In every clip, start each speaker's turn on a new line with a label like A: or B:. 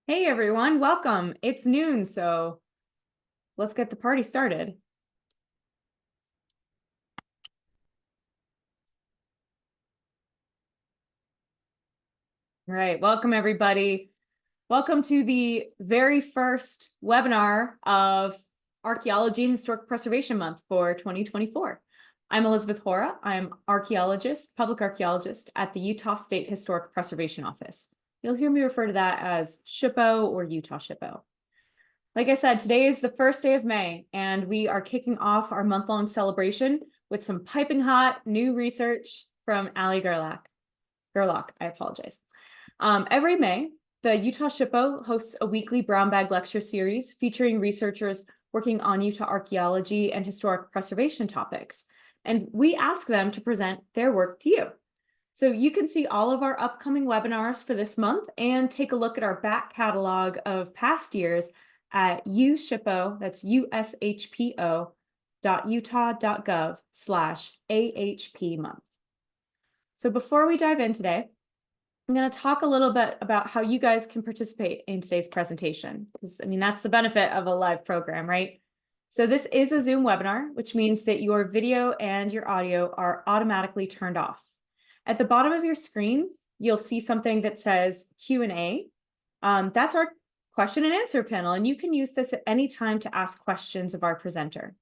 A: Hey everyone, welcome. It's noon, so let's get the party started. All right, welcome everybody. Welcome to the very first webinar of Archaeology and Historic Preservation Month for 2024. I'm Elizabeth Hora. I'm archaeologist, public archaeologist at the Utah State Historic Preservation Office. You'll hear me refer to that as SHPO or Utah SHPO. Like I said, today is the first day of May, and we are kicking off our month-long celebration with some piping hot new research from Ally Gerlach. I apologize. Every May, the Utah SHPO hosts a weekly brown bag lecture series featuring researchers working on Utah archaeology and historic preservation topics. And we ask them to present their work to you. So you can see all of our upcoming webinars for this month and take a look at our back catalog of past years at USHPO, that's ushpo.utah.gov/AHP month. So before we dive in today, I'm going to talk a little bit about how you guys can participate in today's presentation, because that's the benefit of a live program, right? So this is a Zoom webinar, which means that your video and your audio are automatically turned off. At the bottom of your screen, you'll see something that says Q&A. That's our question and answer panel, and you can use this at any time to ask questions of our presenter.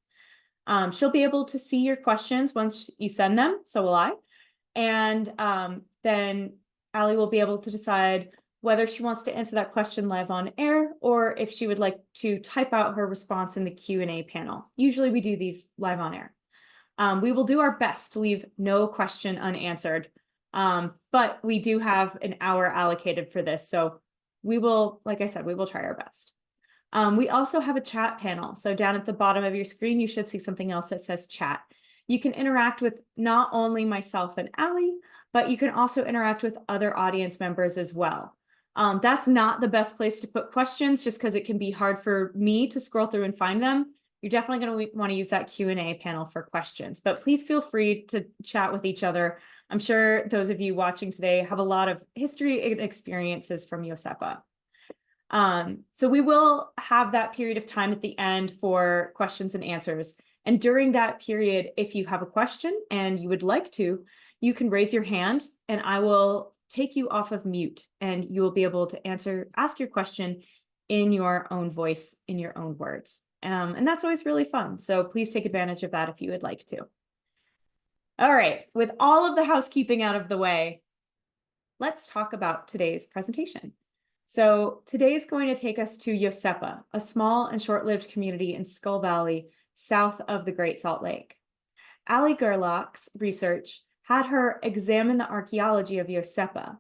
A: She'll be able to see your questions once you send them, so will I. And then Ally will be able to decide whether she wants to answer that question live on air or if she would like to type out her response in the Q&A panel. Usually we do these live on air. We will do our best to leave no question unanswered, but we do have an hour allocated for this, so we will, like I said, we will try our best. We also have a chat panel. So down at the bottom of your screen, you should see something else that says chat. You can interact with not only myself and Ally, but you can also interact with other audience members as well. That's not the best place to put questions just because it can be hard for me to scroll through and find them. You're definitely going to want to use that Q&A panel for questions, but please feel free to chat with each other. I'm sure those of you watching today have a lot of history and experiences from Iosepa. So we will have that period of time at the end for questions and answers. And during that period, if you have a question and you would like to, you can raise your hand and I will take you off of mute and you will be able to ask your question in your own voice, in your own words. And that's always really fun. So please take advantage of that if you would like to. All right, with all of the housekeeping out of the way, let's talk about today's presentation. So today is going to take us to Iosepa, a small and short-lived community in Skull Valley, south of the Great Salt Lake. Ally Gerlach's research had her examine the archaeology of Iosepa.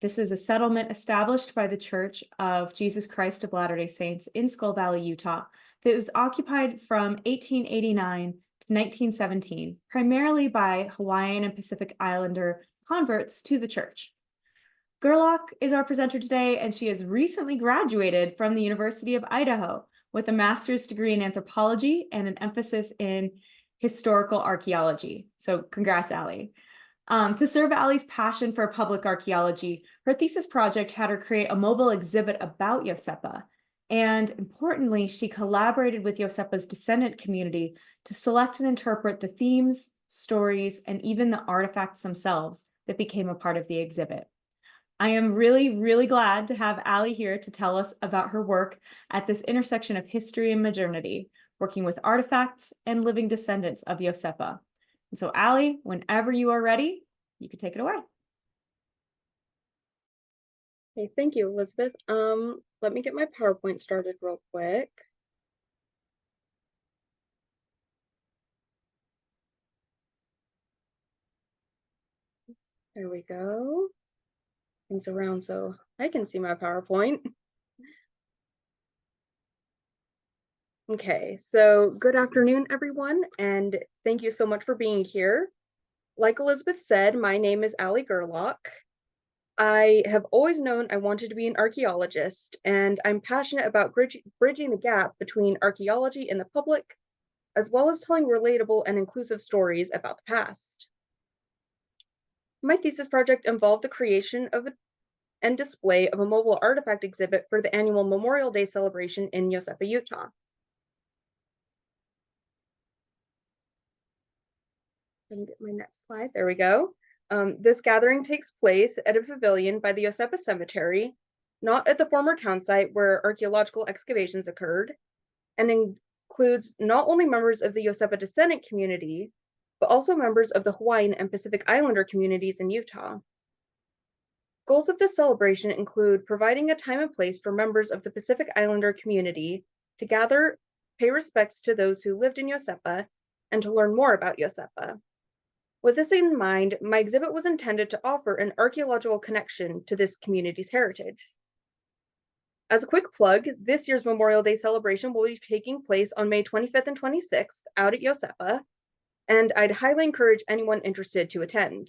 A: This is a settlement established by the Church of Jesus Christ of Latter-day Saints in Skull Valley, Utah, that was occupied from 1889 to 1917, primarily by Hawaiian and Pacific Islander converts to the church. Gerlach is our presenter today, and she has recently graduated from the University of Idaho with a master's degree in anthropology and an emphasis in historical archaeology. So congrats, Ally. To serve Ally's passion for public archaeology, her thesis project had her create a mobile exhibit about Iosepa. And importantly, she collaborated with Iosepa's descendant community to select and interpret the themes, stories, and even the artifacts themselves that became a part of the exhibit. I am really, really glad to have Ally here to tell us about her work at this intersection of history and modernity, working with artifacts and living descendants of Iosepa. And so Ally, whenever you are ready, you can take it away.
B: Okay, thank you, Elizabeth. Let me get my PowerPoint started real quick. There we go. Things around so I can see my PowerPoint. Okay, so good afternoon, everyone, and thank you so much for being here. Like Elizabeth said, my name is Ally Gerlach. I have always known I wanted to be an archaeologist, and I'm passionate about bridging the gap between archaeology and the public, as well as telling relatable and inclusive stories about the past. My thesis project involved the creation of and display of a mobile artifact exhibit for the annual Memorial Day celebration in Iosepa, Utah. Let me get my next slide. There we go. This gathering takes place at a pavilion by the Iosepa Cemetery, not at the former town site where archaeological excavations occurred, and includes not only members of the Iosepa descendant community, but also members of the Hawaiian and Pacific Islander communities in Utah. Goals of this celebration include providing a time and place for members of the Pacific Islander community to gather, pay respects to those who lived in Iosepa, and to learn more about Iosepa. With this in mind, my exhibit was intended to offer an archaeological connection to this community's heritage. As a quick plug, this year's Memorial Day celebration will be taking place on May 25th and 26th out at Iosepa, and I'd highly encourage anyone interested to attend.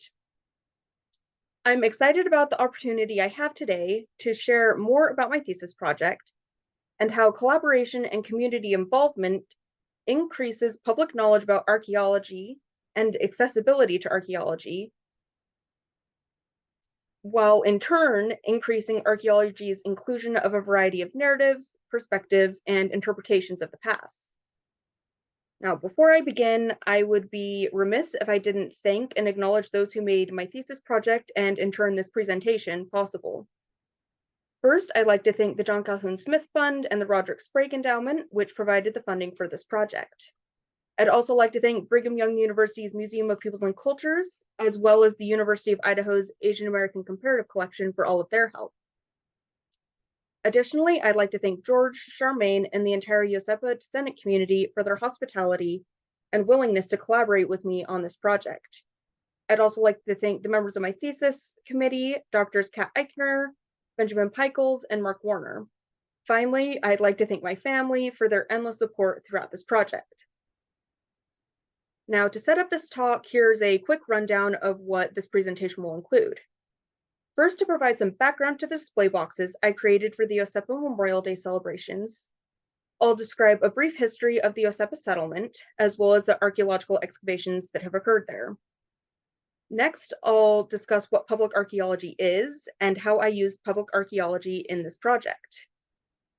B: I'm excited about the opportunity I have today to share more about my thesis project and how collaboration and community involvement increases public knowledge about archaeology and accessibility to archaeology, while in turn increasing archaeology's inclusion of a variety of narratives, perspectives, and interpretations of the past. Now, before I begin, I would be remiss if I didn't thank and acknowledge those who made my thesis project and in turn this presentation possible. First, I'd like to thank the John Calhoun Smith Fund and the Roderick Sprague Endowment, which provided the funding for this project. I'd also like to thank Brigham Young University's Museum of Peoples and Cultures, as well as the University of Idaho's Asian American Comparative Collection for all of their help. Additionally, I'd like to thank George, Charmaine, and the entire Iosepa descendant community for their hospitality and willingness to collaborate with me on this project. I'd also like to thank the members of my thesis committee, Drs. Kat Eichner, Benjamin Pickles, and Mark Warner. Finally, I'd like to thank my family for their endless support throughout this project. Now, to set up this talk, here's a quick rundown of what this presentation will include. First, to provide some background to the display boxes I created for the Iosepa Memorial Day celebrations, I'll describe a brief history of the Iosepa settlement, as well as the archaeological excavations that have occurred there. Next, I'll discuss what public archaeology is and how I used public archaeology in this project.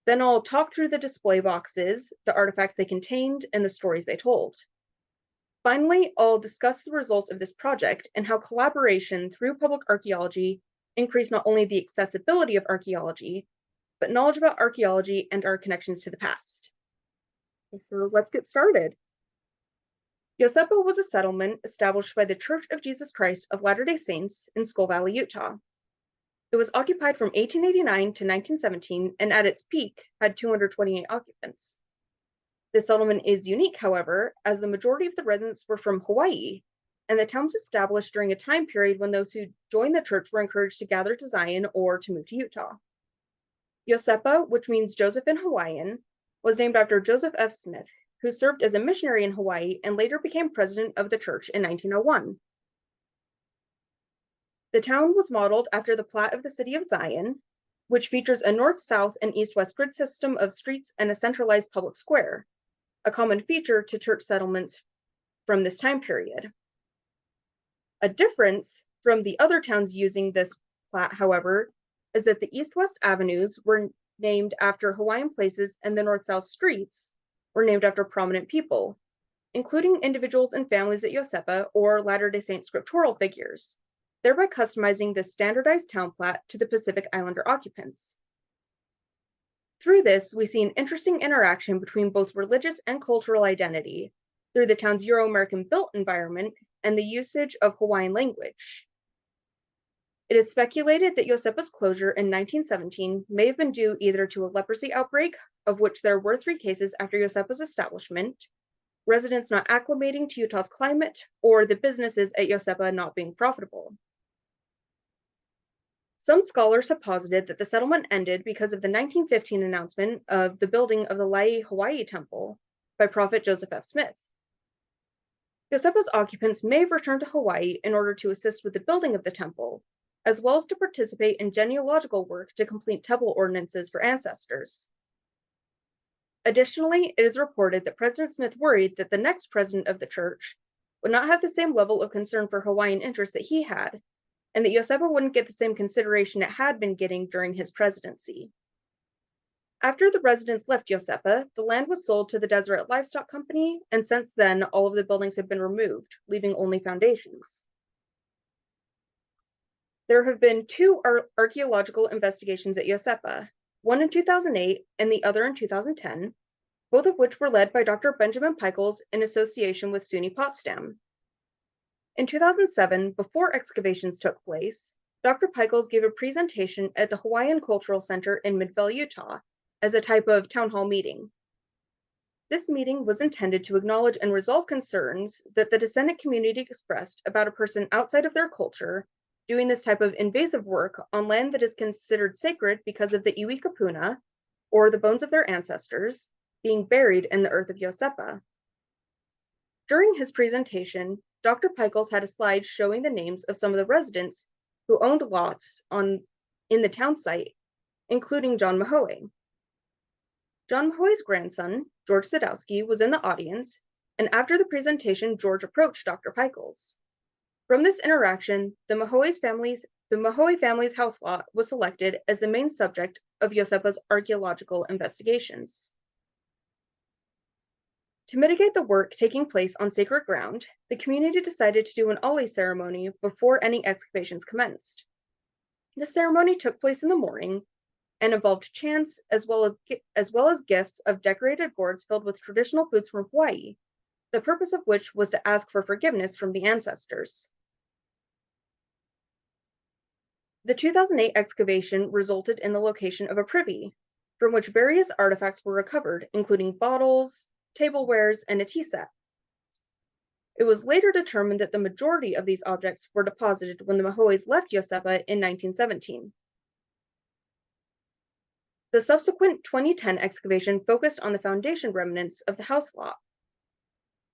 B: Then I'll talk through the display boxes, the artifacts they contained, and the stories they told. Finally, I'll discuss the results of this project and how collaboration through public archaeology increased not only the accessibility of archaeology, but knowledge about archaeology and our connections to the past. Okay, so let's get started. Iosepa was a settlement established by the Church of Jesus Christ of Latter-day Saints in Skull Valley, Utah. It was occupied from 1889 to 1917 and at its peak had 228 occupants. This settlement is unique, however, as the majority of the residents were from Hawaii, and the town was established during a time period when those who joined the church were encouraged to gather to Zion or to move to Utah. Iosepa, which means Joseph in Hawaiian, was named after Joseph F. Smith, who served as a missionary in Hawaii and later became president of the church in 1901. The town was modeled after the plat of the city of Zion, which features a north-south and east-west grid system of streets and a centralized public square, a common feature to church settlements from this time period. A difference from the other towns using this plat, however, is that the east-west avenues were named after Hawaiian places and the north-south streets were named after prominent people, including individuals and families at Iosepa or Latter-day Saint scriptural figures, thereby customizing this standardized town plat to the Pacific Islander occupants. Through this, we see an interesting interaction between both religious and cultural identity through the town's Euro-American built environment and the usage of Hawaiian language. It is speculated that Iosepa's closure in 1917 may have been due either to a leprosy outbreak, of which there were 3 cases after Iosepa's establishment, residents not acclimating to Utah's climate, or the businesses at Iosepa not being profitable. Some scholars have posited that the settlement ended because of the 1915 announcement of the building of the Laie Hawaii Temple by Prophet Joseph F. Smith. Iosepa's occupants may have returned to Hawaii in order to assist with the building of the temple, as well as to participate in genealogical work to complete temple ordinances for ancestors. Additionally, it is reported that President Smith worried that the next president of the church would not have the same level of concern for Hawaiian interests that he had, and that Iosepa wouldn't get the same consideration it had been getting during his presidency. After the residents left Iosepa, the land was sold to the Deseret Livestock Company, and since then, all of the buildings have been removed, leaving only foundations. There have been two archaeological investigations at Iosepa, one in 2008 and the other in 2010, both of which were led by Dr. Benjamin Pickles in association with SUNY Potsdam. In 2007, before excavations took place, Dr. Pickles gave a presentation at the Hawaiian Cultural Center in Midvale, Utah, as a type of town hall meeting. This meeting was intended to acknowledge and resolve concerns that the descendant community expressed about a person outside of their culture doing this type of invasive work on land that is considered sacred because of the iwi kapuna, or the bones of their ancestors, being buried in the earth of Iosepa. During his presentation, Dr. Pickles had a slide showing the names of some of the residents who owned lots in the town site, including John Mahoe. John Mahoe's grandson, George Sadowski, was in the audience, and after the presentation, George approached Dr. Pickles. From this interaction, the Mahoe family's house lot was selected as the main subject of Iosepa's archaeological investigations. To mitigate the work taking place on sacred ground, the community decided to do an Ally ceremony before any excavations commenced. The ceremony took place in the morning and involved chants as well as gifts of decorated gourds filled with traditional foods from Hawaii, the purpose of which was to ask for forgiveness from the ancestors. The 2008 excavation resulted in the location of a privy, from which various artifacts were recovered, including bottles, tablewares, and a tea set. It was later determined that the majority of these objects were deposited when the Mahoes left Iosepa in 1917. The subsequent 2010 excavation focused on the foundation remnants of the house lot.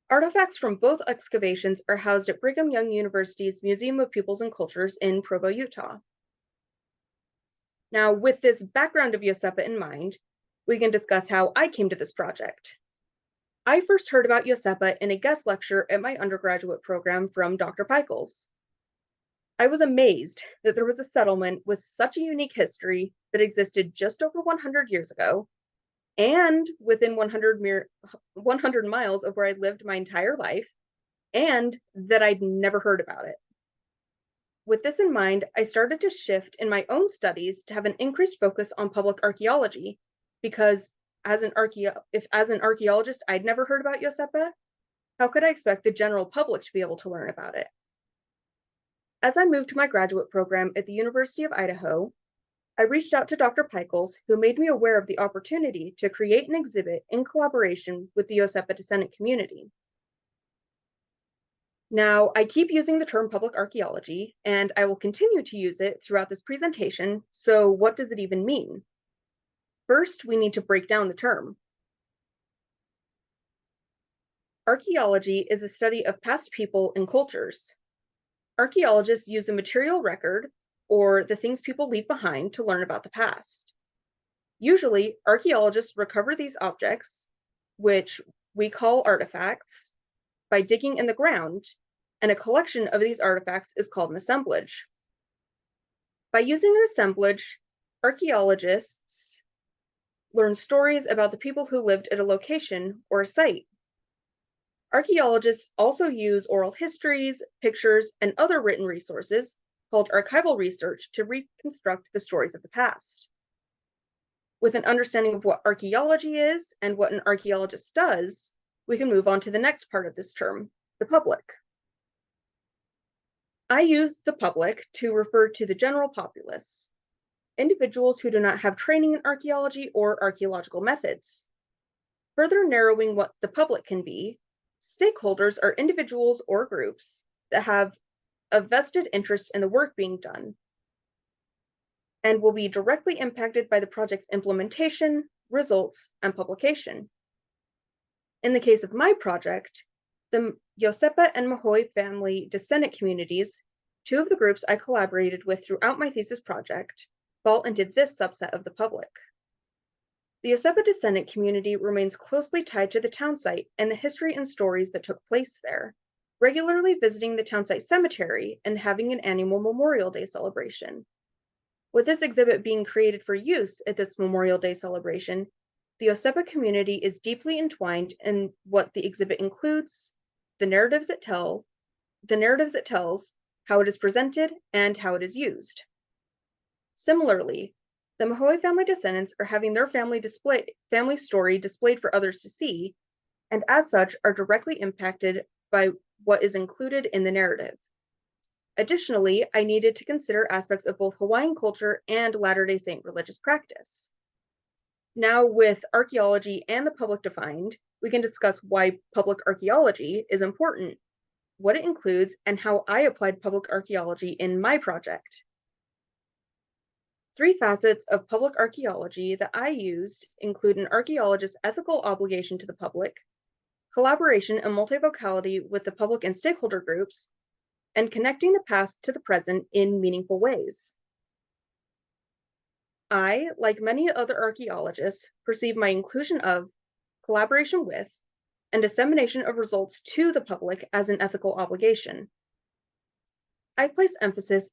B: Artifacts from both excavations are housed at Brigham Young University's Museum of Peoples and Cultures in Provo, Utah. Now, with this background of Iosepa in mind, we can discuss how I came to this project. I first heard about Iosepa in a guest lecture at my undergraduate program from Dr. Pickles. I was amazed that there was a settlement with such a unique history that existed just over 100 years ago, and within 100 miles of where I lived my entire life, and that I'd never heard about it. With this in mind, I started to shift in my own studies to have an increased focus on public archaeology, because if as an archaeologist I'd never heard about Iosepa, how could I expect the general public to be able to learn about it? As I moved to my graduate program at the University of Idaho, I reached out to Dr. Pickles, who made me aware of the opportunity to create an exhibit in collaboration with the Iosepa descendant community. Now, I keep using the term public archaeology, and I will continue to use it throughout this presentation, so what does it even mean? First, we need to break down the term. Archaeology is the study of past people and cultures. Archaeologists use the material record, or the things people leave behind, to learn about the past. Usually, archaeologists recover these objects, which we call artifacts, by digging in the ground, and a collection of these artifacts is called an assemblage. By using an assemblage, archaeologists learn stories about the people who lived at a location or a site. Archaeologists also use oral histories, pictures, and other written resources, called archival research, to reconstruct the stories of the past. With an understanding of what archaeology is and what an archaeologist does, we can move on to the next part of this term, the public. I use the public to refer to the general populace, individuals who do not have training in archaeology or archaeological methods. Further narrowing what the public can be, stakeholders are individuals or groups that have a vested interest in the work being done and will be directly impacted by the project's implementation, results, and publication. In the case of my project, the Iosepa and Mahoe family descendant communities, two of the groups I collaborated with throughout my thesis project, fall into this subset of the public. The Iosepa descendant community remains closely tied to the town site and the history and stories that took place there, regularly visiting the townsite cemetery, and having an annual Memorial Day celebration. With this exhibit being created for use at this Memorial Day celebration, the Iosepa community is deeply entwined in what the exhibit includes, the narratives it tells, how it is presented, and how it is used. Similarly, the Mahoe family descendants are having their family story displayed for others to see, and as such are directly impacted by what is included in the narrative. Additionally, I needed to consider aspects of both Hawaiian culture and Latter-day Saint religious practice. Now, with archaeology and the public defined, we can discuss why public archaeology is important, what it includes, and how I applied public archaeology in my project. 3 facets of public archaeology that I used include an archaeologist's ethical obligation to the public, collaboration and multivocality with the public and stakeholder groups, and connecting the past to the present in meaningful ways. I, like many other archaeologists, perceive my inclusion of, collaboration with, and dissemination of results to the public as an ethical obligation. I place emphasis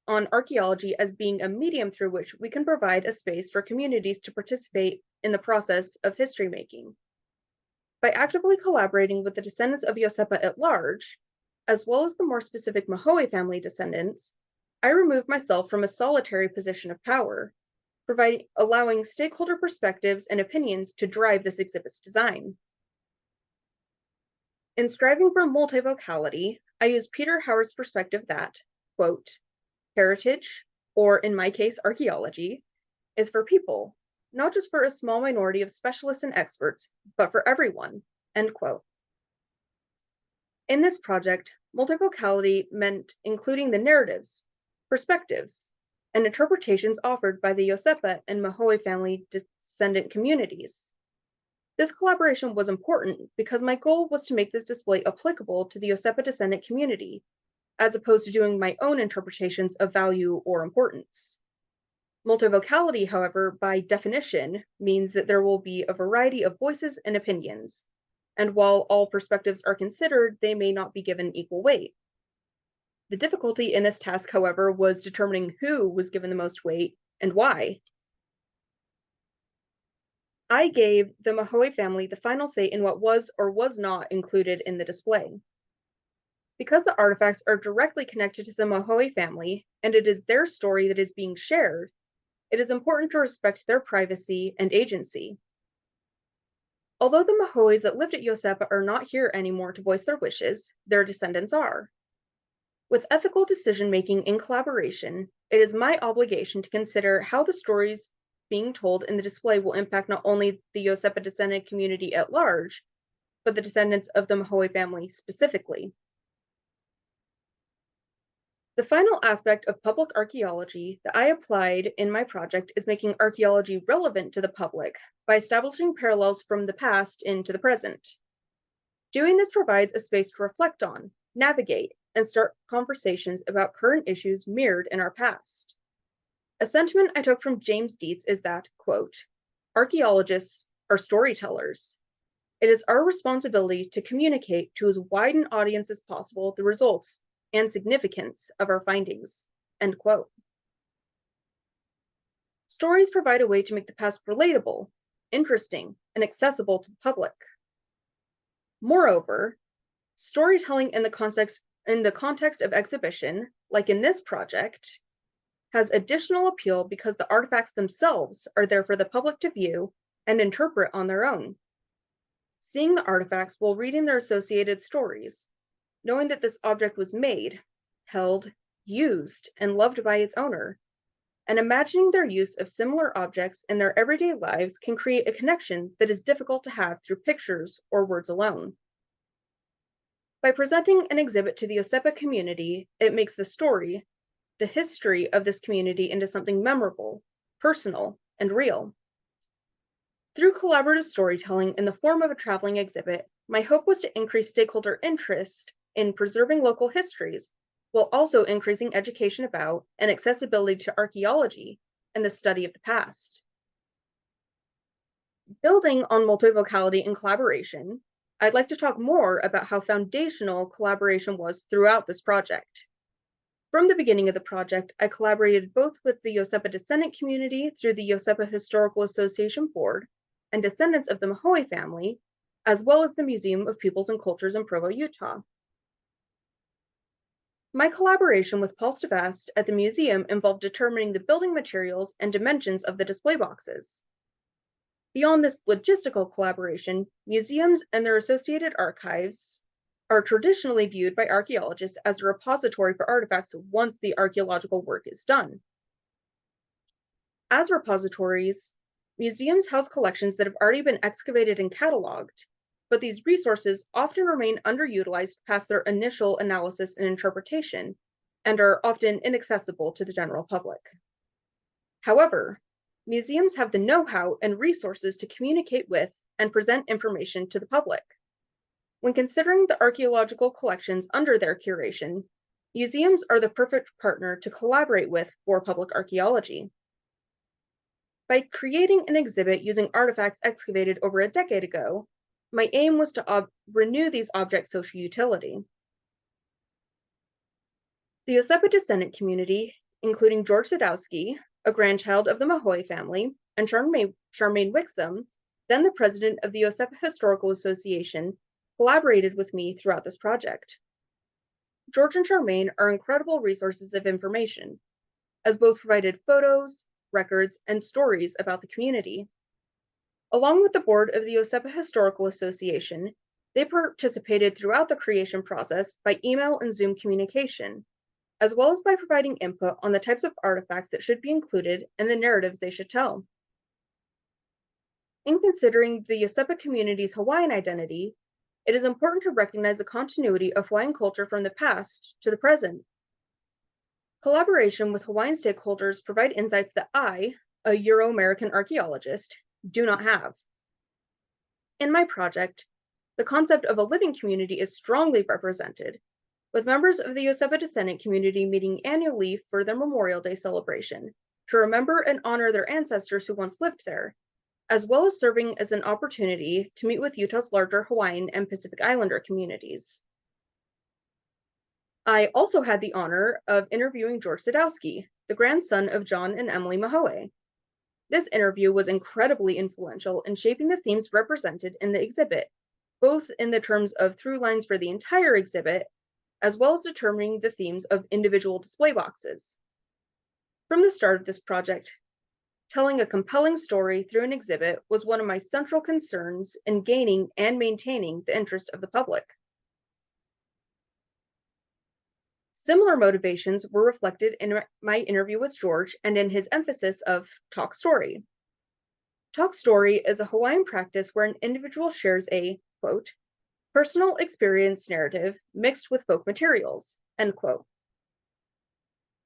B: on archaeology as being a medium through which we can provide a space for communities to participate in the process of history making. By actively collaborating with the descendants of Iosepa at large, as well as the more specific Mahoe family descendants, I remove myself from a solitary position of power, allowing stakeholder perspectives and opinions to drive this exhibit's design. In striving for multivocality, I use Peter Howard's perspective that, quote, heritage, or in my case, archaeology, is for people, not just for a small minority of specialists and experts, but for everyone, end quote. In this project, multivocality meant including the narratives, perspectives, and interpretations offered by the Iosepa and Mahoe family descendant communities. This collaboration was important because my goal was to make this display applicable to the Iosepa descendant community, as opposed to doing my own interpretations of value or importance. Multivocality, however, by definition, means that there will be a variety of voices and opinions, and while all perspectives are considered, they may not be given equal weight. The difficulty in this task, however, was determining who was given the most weight and why. I gave the Mahoe family the final say in what was or was not included in the display. Because the artifacts are directly connected to the Mahoe family, and it is their story that is being shared, it is important to respect their privacy and agency. Although the Mahoes that lived at Iosepa are not here anymore to voice their wishes, their descendants are. With ethical decision-making in collaboration, it is my obligation to consider how the stories being told in the display will impact not only the Iosepa descendant community at large, but the descendants of the Mahoe family specifically. The final aspect of public archaeology that I applied in my project is making archaeology relevant to the public by establishing parallels from the past into the present. Doing this provides a space to reflect on, navigate, and start conversations about current issues mirrored in our past. A sentiment I took from James Dietz is that, quote, archaeologists are storytellers. It is our responsibility to communicate to as wide an audience as possible the results and significance of our findings, end quote. Stories provide a way to make the past relatable, interesting, and accessible to the public. Moreover, storytelling in the context of exhibition, like in this project, has additional appeal because the artifacts themselves are there for the public to view and interpret on their own. Seeing the artifacts while reading their associated stories, knowing that this object was made, held, used, and loved by its owner, and imagining their use of similar objects in their everyday lives can create a connection that is difficult to have through pictures or words alone. By presenting an exhibit to the Iosepa community, it makes the story, the history of this community into something memorable, personal, and real. Through collaborative storytelling in the form of a traveling exhibit, my hope was to increase stakeholder interest in preserving local histories, while also increasing education about and accessibility to archaeology and the study of the past. Building on multivocality and collaboration, I'd like to talk more about how foundational collaboration was throughout this project. From the beginning of the project, I collaborated both with the Iosepa descendant community through the Iosepa Historical Association Board and descendants of the Mahoe family, as well as the Museum of Peoples and Cultures in Provo, Utah. My collaboration with Paul Stavast at the museum involved determining the building materials and dimensions of the display boxes. Beyond this logistical collaboration, museums and their associated archives are traditionally viewed by archaeologists as a repository for artifacts once the archaeological work is done. As repositories, museums house collections that have already been excavated and cataloged, but these resources often remain underutilized past their initial analysis and interpretation, and are often inaccessible to the general public. However, museums have the know-how and resources to communicate with and present information to the public. When considering the archaeological collections under their curation, museums are the perfect partner to collaborate with for public archaeology. By creating an exhibit using artifacts excavated over a decade ago, my aim was to renew these objects' social utility. The Iosepa descendant community, including George Sadowski, a grandchild of the Mahoe family, and Charmaine Wixom, then the president of the Iosepa Historical Association, collaborated with me throughout this project. George and Charmaine are incredible resources of information, as both provided photos, records, and stories about the community. Along with the board of the Iosepa Historical Association, they participated throughout the creation process by email and Zoom communication, as well as by providing input on the types of artifacts that should be included and the narratives they should tell. In considering the Iosepa community's Hawaiian identity, it is important to recognize the continuity of Hawaiian culture from the past to the present. Collaboration with Hawaiian stakeholders provide insights that I, a Euro-American archaeologist, do not have. In my project, the concept of a living community is strongly represented, with members of the Iosepa descendant community meeting annually for their Memorial Day celebration to remember and honor their ancestors who once lived there, as well as serving as an opportunity to meet with Utah's larger Hawaiian and Pacific Islander communities. I also had the honor of interviewing George Sadowski, the grandson of John and Emily Mahoe. This interview was incredibly influential in shaping the themes represented in the exhibit, both in the terms of through lines for the entire exhibit, as well as determining the themes of individual display boxes. From the start of this project, telling a compelling story through an exhibit was one of my central concerns in gaining and maintaining the interest of the public. Similar motivations were reflected in my interview with George and in his emphasis of talk story. Talk story is a Hawaiian practice where an individual shares a, quote, personal experience narrative mixed with folk materials, end quote.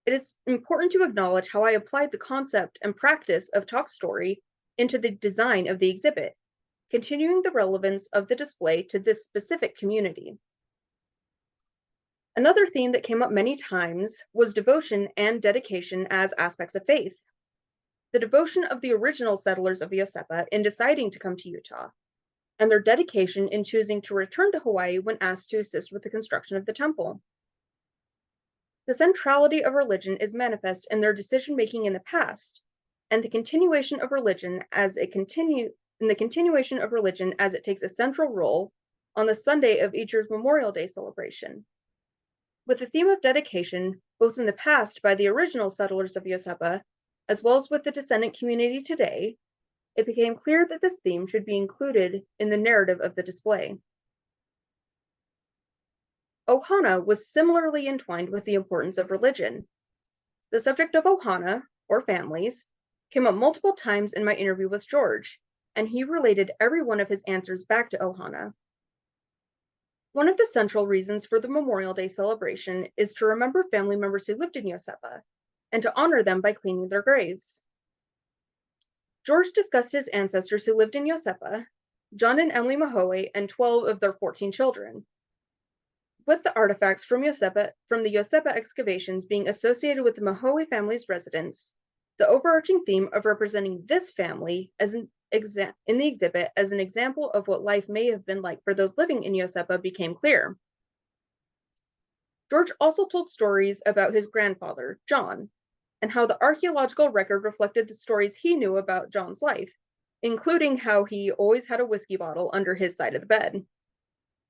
B: It is important to acknowledge how I applied the concept and practice of talk story into the design of the exhibit, continuing the relevance of the display to this specific community. Another theme that came up many times was devotion and dedication as aspects of faith. The devotion of the original settlers of Iosepa in deciding to come to Utah, and their dedication in choosing to return to Hawaii when asked to assist with the construction of the temple. The centrality of religion is manifest in their decision-making in the past, and the continuation of religion as it takes a central role on the Sunday of each year's Memorial Day celebration. With the theme of dedication, both in the past by the original settlers of Iosepa, as well as with the descendant community today, it became clear that this theme should be included in the narrative of the display. Ohana was similarly entwined with the importance of religion. The subject of ohana, or families, came up multiple times in my interview with George, and he related every one of his answers back to ohana. One of the central reasons for the Memorial Day celebration is to remember family members who lived in Iosepa, and to honor them by cleaning their graves. George discussed his ancestors who lived in Iosepa, John and Emily Mahoe, and 12 of their 14 children. With the artifacts from the Iosepa excavations being associated with the Mahoe family's residence, the overarching theme of representing this family as in the exhibit as an example of what life may have been like for those living in Iosepa became clear. George also told stories about his grandfather, John, and how the archaeological record reflected the stories he knew about John's life, including how he always had a whiskey bottle under his side of the bed.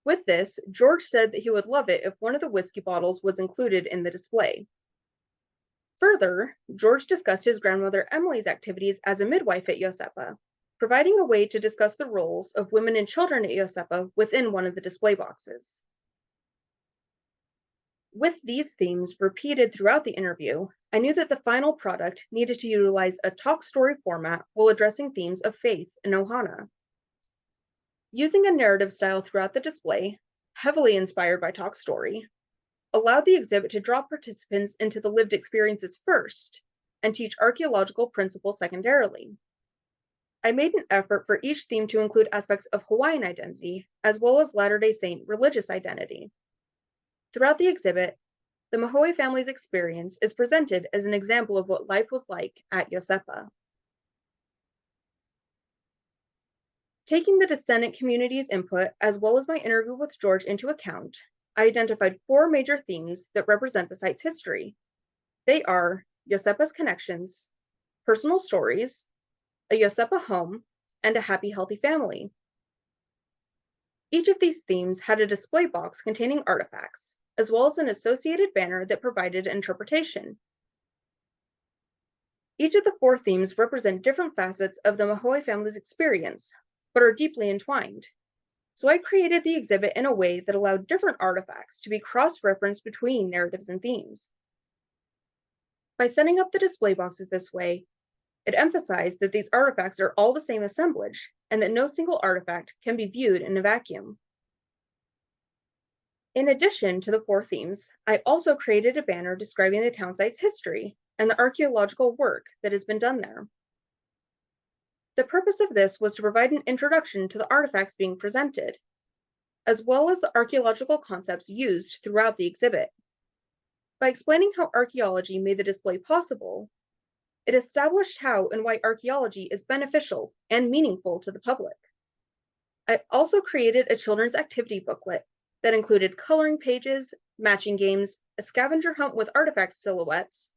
B: With this, George said that he would love it if one of the whiskey bottles was included in the display. Further, George discussed his grandmother Emily's activities as a midwife at Iosepa, providing a way to discuss the roles of women and children at Iosepa within one of the display boxes. With these themes repeated throughout the interview, I knew that the final product needed to utilize a talk story format while addressing themes of faith and ohana. Using a narrative style throughout the display, heavily inspired by talk story, allowed the exhibit to draw participants into the lived experiences first and teach archaeological principles secondarily. I made an effort for each theme to include aspects of Hawaiian identity as well as Latter-day Saint religious identity. Throughout the exhibit, the Mahoe family's experience is presented as an example of what life was like at Iosepa. Taking the descendant community's input as well as my interview with George into account, I identified 4 major themes that represent the site's history. They are Iosepa's connections, personal stories, a Iosepa home, and a happy, healthy family. Each of these themes had a display box containing artifacts, as well as an associated banner that provided an interpretation. Each of the 4 themes represent different facets of the Mahoe family's experience, but are deeply entwined. So I created the exhibit in a way that allowed different artifacts to be cross-referenced between narratives and themes. By setting up the display boxes this way, it emphasized that these artifacts are all the same assemblage and that no single artifact can be viewed in a vacuum. In addition to the 4 themes, I also created a banner describing the town site's history and the archaeological work that has been done there. The purpose of this was to provide an introduction to the artifacts being presented, as well as the archaeological concepts used throughout the exhibit. By explaining how archaeology made the display possible, it established how and why archaeology is beneficial and meaningful to the public. I also created a children's activity booklet that included coloring pages, matching games, a scavenger hunt with artifact silhouettes,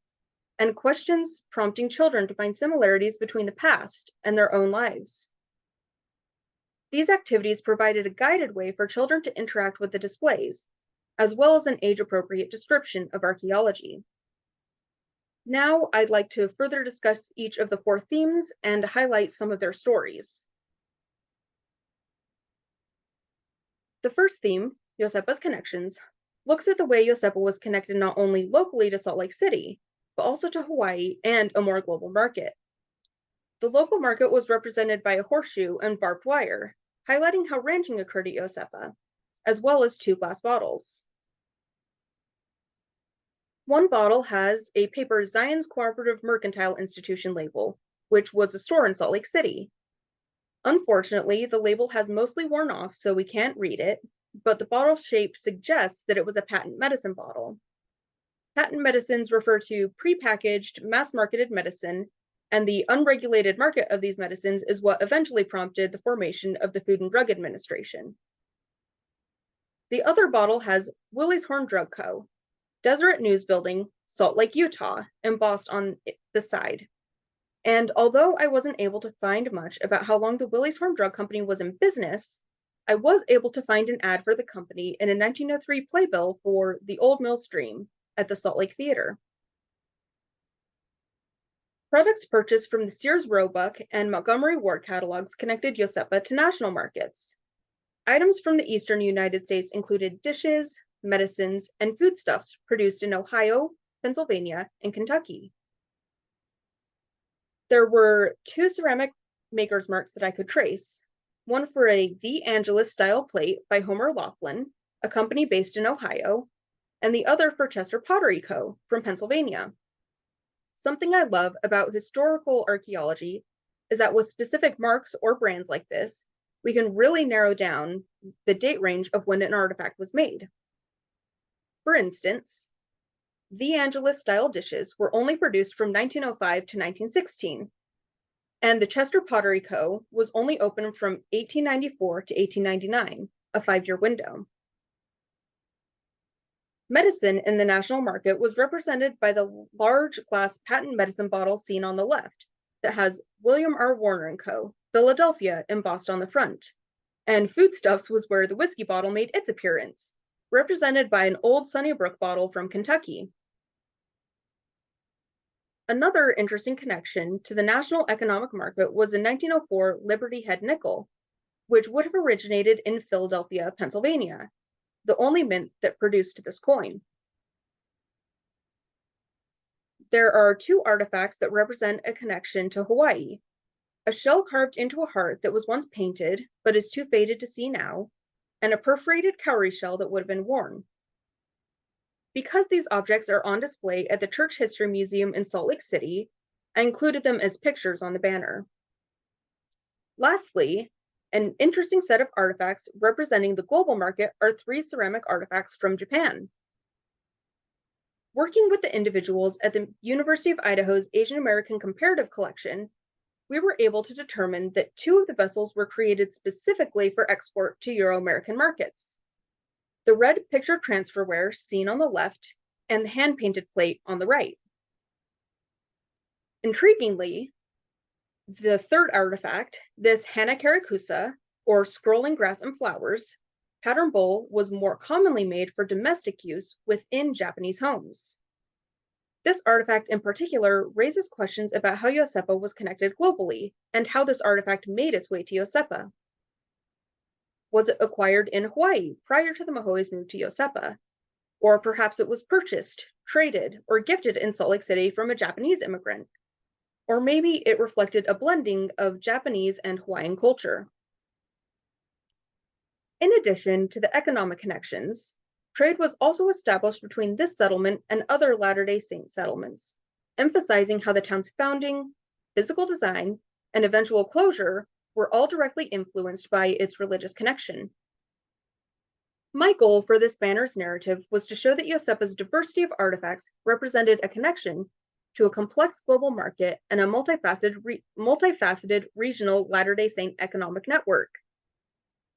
B: and questions prompting children to find similarities between the past and their own lives. These activities provided a guided way for children to interact with the displays, as well as an age-appropriate description of archaeology. Now, I'd like to further discuss each of the 4 themes and highlight some of their stories. The first theme, Iosepa's connections, looks at the way Iosepa was connected not only locally to Salt Lake City, but also to Hawaii and a more global market. The local market was represented by a horseshoe and barbed wire, highlighting how ranching occurred at Iosepa, as well as 2 glass bottles. One bottle has a paper Zion's Cooperative Mercantile Institution label, which was a store in Salt Lake City. Unfortunately, the label has mostly worn off, so we can't read it, but the bottle shape suggests that it was a patent medicine bottle. Patent medicines refer to prepackaged, mass-marketed medicine, and the unregulated market of these medicines is what eventually prompted the formation of the Food and Drug Administration. The other bottle has Willie's Horn Drug Co., Deseret News Building, Salt Lake, Utah, embossed on the side. And although I wasn't able to find much about how long the Willie's Horn Drug Company was in business, I was able to find an ad for the company in a 1903 playbill for the Old Mill Stream at the Salt Lake Theater. Products purchased from the Sears Roebuck and Montgomery Ward catalogs connected Iosepa to national markets. Items from the eastern United States included dishes, medicines, and foodstuffs produced in Ohio, Pennsylvania, and Kentucky. There were 2 ceramic maker's marks that I could trace, one for a The Angelus style plate by Homer Laughlin, a company based in Ohio, and the other for Chester Pottery Co. from Pennsylvania. Something I love about historical archaeology is that with specific marks or brands like this, we can really narrow down the date range of when an artifact was made. For instance, The Angelus style dishes were only produced from 1905 to 1916. And the Chester Pottery Co. was only open from 1894 to 1899, a 5-year window. Medicine in the national market was represented by the large glass patent medicine bottle seen on the left that has William R. Warner & Co., Philadelphia, embossed on the front. And foodstuffs was where the whiskey bottle made its appearance, represented by an old Sunnybrook bottle from Kentucky. Another interesting connection to the national economic market was in 1904 Liberty Head nickel, which would have originated in Philadelphia, Pennsylvania, the only mint that produced this coin. There are 2 artifacts that represent a connection to Hawaii: a shell carved into a heart that was once painted but is too faded to see now, and a perforated cowrie shell that would have been worn. Because these objects are on display at the Church History Museum in Salt Lake City, I included them as pictures on the banner. Lastly, an interesting set of artifacts representing the global market are 3 ceramic artifacts from Japan. Working with the individuals at the University of Idaho's Asian American Comparative Collection, we were able to determine that 2 of the vessels were created specifically for export to Euro-American markets: the red picture transferware seen on the left and the hand-painted plate on the right. Intriguingly, the 3rd artifact, this Hanakarakusa, or scrolling grass and flowers, pattern bowl, was more commonly made for domestic use within Japanese homes. This artifact in particular raises questions about how Iosepa was connected globally and how this artifact made its way to Iosepa. Was it acquired in Hawaii prior to the Mohoe's move to Iosepa? Or perhaps it was purchased, traded, or gifted in Salt Lake City from a Japanese immigrant? Or maybe it reflected a blending of Japanese and Hawaiian culture. In addition to the economic connections, trade was also established between this settlement and other Latter-day Saint settlements, emphasizing how the town's founding, physical design, and eventual closure were all directly influenced by its religious connection. My goal for this banner's narrative was to show that Iosepa's diversity of artifacts represented a connection to a complex global market and a multifaceted regional Latter-day Saint economic network.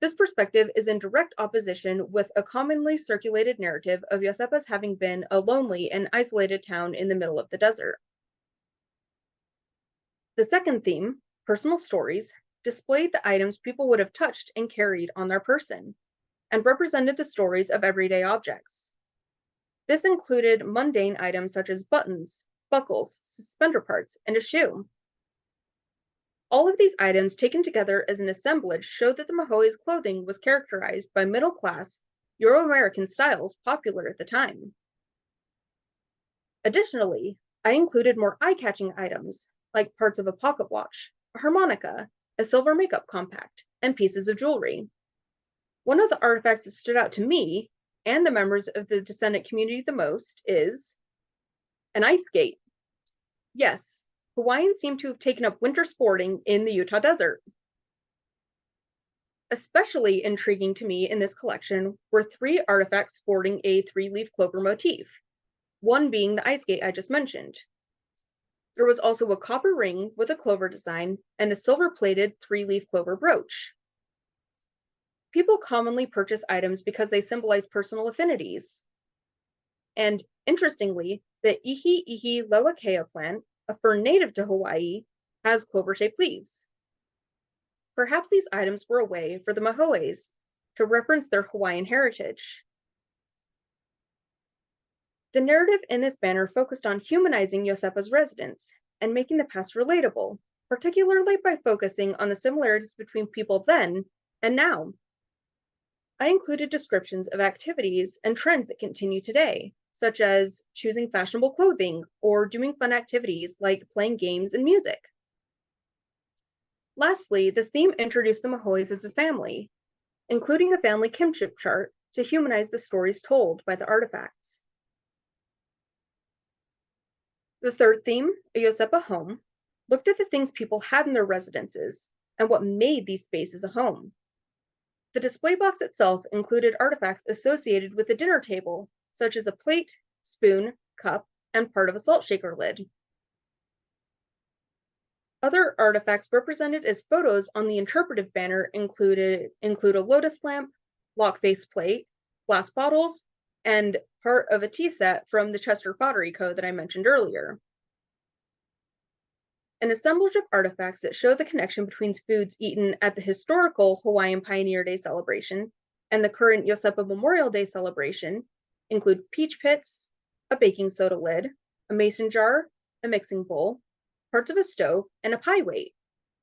B: This perspective is in direct opposition with a commonly circulated narrative of Iosepa's having been a lonely and isolated town in the middle of the desert. The second theme, personal stories, displayed the items people would have touched and carried on their person, and represented the stories of everyday objects. This included mundane items such as buttons, buckles, suspender parts, and a shoe. All of these items taken together as an assemblage showed that the Mohoe's clothing was characterized by middle-class, Euro-American styles popular at the time. Additionally, I included more eye-catching items, like parts of a pocket watch, a harmonica, a silver makeup compact, and pieces of jewelry. One of the artifacts that stood out to me and the members of the descendant community the most is an ice skate. Yes, Hawaiians seem to have taken up winter sporting in the Utah desert. Especially intriguing to me in this collection were 3 artifacts sporting a 3-leaf clover motif, one being the ice skate I just mentioned. There was also a copper ring with a clover design and a silver-plated 3-leaf clover brooch. People commonly purchase items because they symbolize personal affinities. And interestingly, the Ihi Ihi Lawakea plant, a fern native to Hawaii, has clover-shaped leaves. Perhaps these items were a way for the Mohoe's to reference their Hawaiian heritage. The narrative in this banner focused on humanizing Iosepa's residents and making the past relatable, particularly by focusing on the similarities between people then and now. I included descriptions of activities and trends that continue today, such as choosing fashionable clothing or doing fun activities like playing games and music. Lastly, this theme introduced the Mohoe's as a family, including a family kinship chart to humanize the stories told by the artifacts. The third theme, a Iosepa home, looked at the things people had in their residences and what made these spaces a home. The display box itself included artifacts associated with the dinner table, such as a plate, spoon, cup, and part of a salt shaker lid. Other artifacts represented as photos on the interpretive banner include a lotus lamp, lock face plate, glass bottles, and part of a tea set from the Chester Pottery Co. that I mentioned earlier. An assemblage of artifacts that show the connection between foods eaten at the historical Hawaiian Pioneer Day celebration and the current Iosepa Memorial Day celebration include peach pits, a baking soda lid, a mason jar, a mixing bowl, parts of a stove, and a pie weight,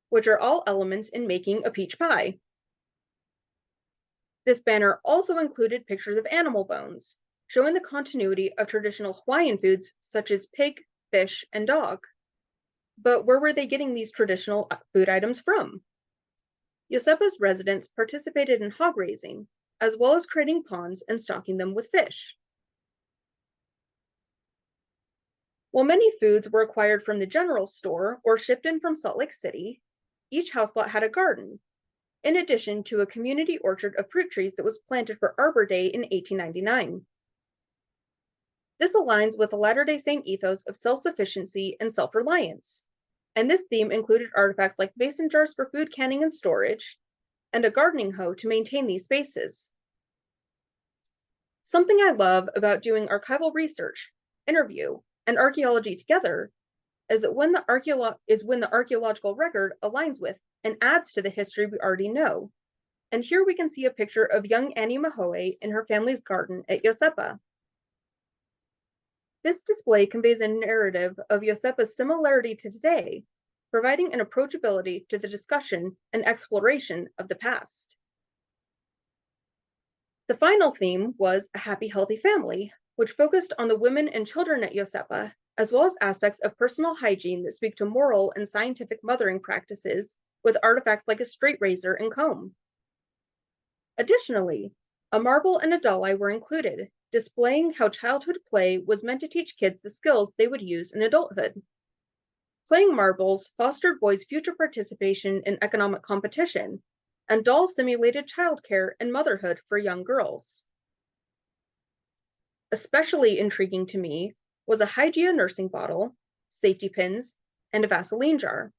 B: which are all elements in making a peach pie. This banner also included pictures of animal bones, showing the continuity of traditional Hawaiian foods such as pig, fish, and dog. But where were they getting these traditional food items from? Iosepa's residents participated in hog raising, as well as creating ponds and stocking them with fish. While many foods were acquired from the general store or shipped in from Salt Lake City, each house lot had a garden, in addition to a community orchard of fruit trees that was planted for Arbor Day in 1899. This aligns with the Latter-day Saint ethos of self-sufficiency and self-reliance, and this theme included artifacts like mason jars for food canning and storage, and a gardening hoe to maintain these spaces. Something I love about doing archival research, interview, and archaeology together is that when the archaeological record aligns with and adds to the history we already know. And here we can see a picture of young Annie Mahoe in her family's garden at Iosepa. This display conveys a narrative of Iosepa's similarity to today, providing an approachability to the discussion and exploration of the past. The final theme was a happy, healthy family, which focused on the women and children at Iosepa, as well as aspects of personal hygiene that speak to moral and scientific mothering practices with artifacts like a straight razor and comb. Additionally, a marble and a doll eye were included, displaying how childhood play was meant to teach kids the skills they would use in adulthood. Playing marbles fostered boys' future participation in economic competition, and dolls simulated childcare and motherhood for young girls. Especially intriguing to me was a Hygiea nursing bottle, safety pins, and a Vaseline jar.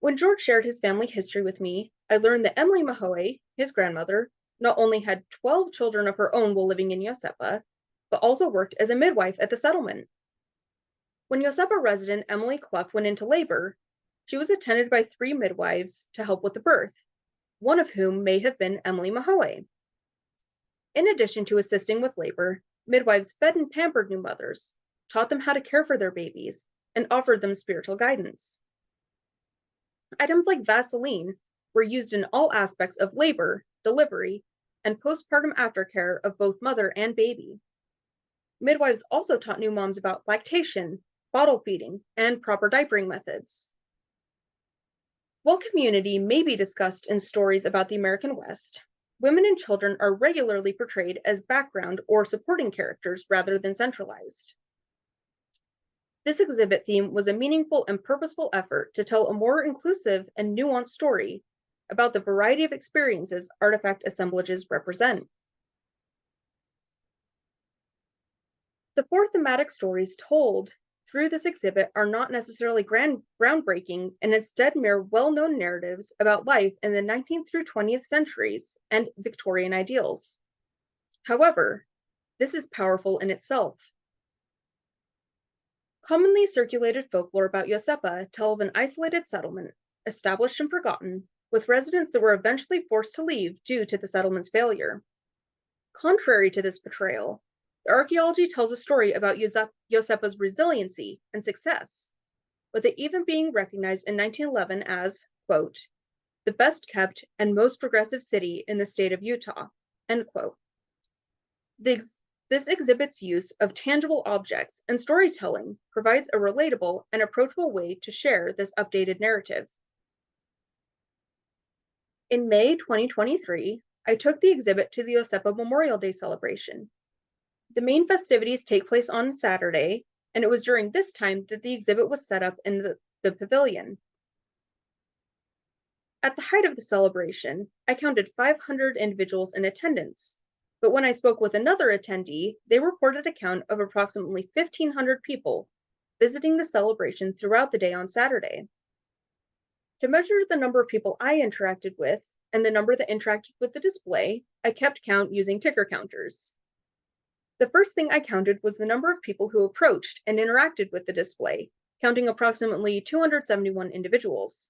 B: When George shared his family history with me, I learned that Emily Mahoe, his grandmother, not only had 12 children of her own while living in Iosepa, but also worked as a midwife at the settlement. When Iosepa resident Emily Clough went into labor, she was attended by 3 midwives to help with the birth, one of whom may have been Emily Mahoe. In addition to assisting with labor, midwives fed and pampered new mothers, taught them how to care for their babies, and offered them spiritual guidance. Items like Vaseline were used in all aspects of labor, delivery, and postpartum aftercare of both mother and baby. Midwives also taught new moms about lactation, bottle feeding, and proper diapering methods. While community may be discussed in stories about the American West, women and children are regularly portrayed as background or supporting characters rather than centralized. This exhibit theme was a meaningful and purposeful effort to tell a more inclusive and nuanced story about the variety of experiences artifact assemblages represent. The 4 thematic stories told through this exhibit are not necessarily groundbreaking and instead mere well-known narratives about life in the 19th through 20th centuries and Victorian ideals. However, this is powerful in itself. Commonly circulated folklore about Iosepa tell of an isolated settlement, established and forgotten, with residents that were eventually forced to leave due to the settlement's failure. Contrary to this portrayal, the archaeology tells a story about Iosepa's resiliency and success, with it even being recognized in 1911 as, quote, the best kept and most progressive city in the state of Utah, end quote. This exhibit's use of tangible objects and storytelling provides a relatable and approachable way to share this updated narrative. In May 2023, I took the exhibit to the Iosepa Memorial Day celebration. The main festivities take place on Saturday, and it was during this time that the exhibit was set up in the pavilion. At the height of the celebration, I counted 500 individuals in attendance, but when I spoke with another attendee, they reported a count of approximately 1,500 people visiting the celebration throughout the day on Saturday. To measure the number of people I interacted with and the number that interacted with the display, I kept count using ticker counters. The first thing I counted was the number of people who approached and interacted with the display, counting approximately 271 individuals.